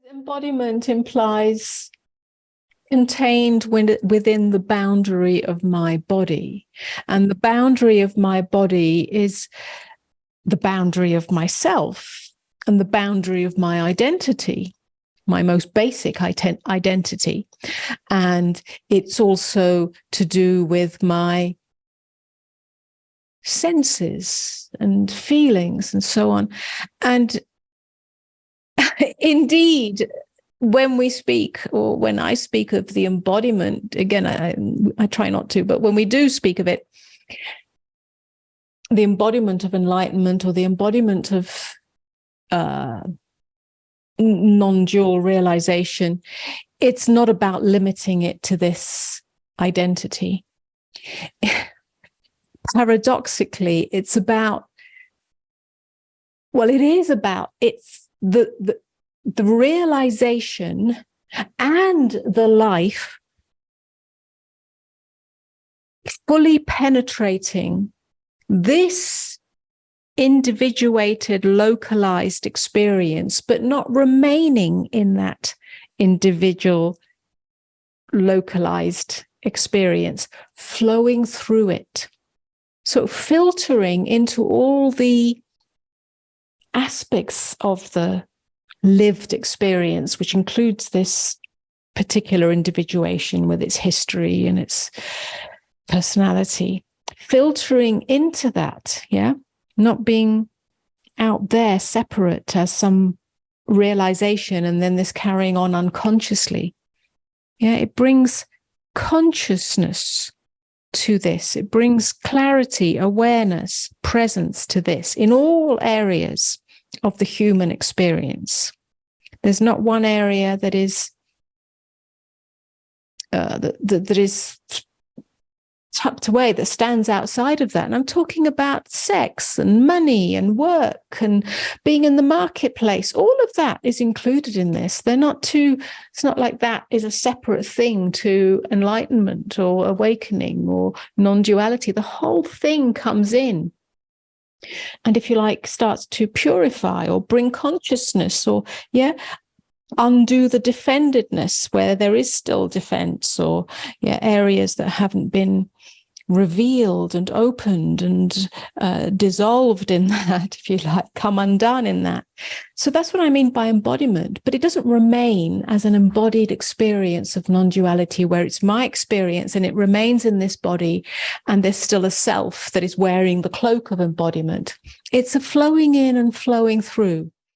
Embodiment implies contained within the boundary of my body. And the boundary of my body is the boundary of myself and the boundary of my identity, my most basic identity. And it's also to do with my senses and feelings and so on. And indeed, when we speak, or when I speak of the embodiment, again, I try not to, but when we do speak of it, the embodiment of enlightenment or the embodiment of non-dual realization, it's not about limiting it to this identity. Paradoxically, it's about, well, it is about, it's the realization and the life fully penetrating this individuated, localized experience, but not remaining in that individual, localized experience, flowing through it. So filtering into all the aspects of the lived experience, which includes this particular individuation with its history and its personality, filtering into that, yeah, not being out there separate as some realization and then this carrying on unconsciously. Yeah, it brings consciousness to this. It brings clarity, awareness, presence to this in all areas of the human experience. There's not one area that is that is tucked away, that stands outside of that. And I'm talking about sex and money and work and being in the marketplace. All of that is included in this. They're not two, it's not like that is a separate thing to enlightenment or awakening or non-duality. The whole thing comes in. And if you like, starts to purify or bring consciousness or, yeah, undo the defendedness where there is still defense, or, yeah, areas that haven't been revealed and opened and dissolved in that, if you like, come undone in that. So that's what I mean by embodiment. But it doesn't remain as an embodied experience of non-duality where it's my experience and it remains in this body and there's still a self that is wearing the cloak of embodiment. It's a flowing in and flowing through.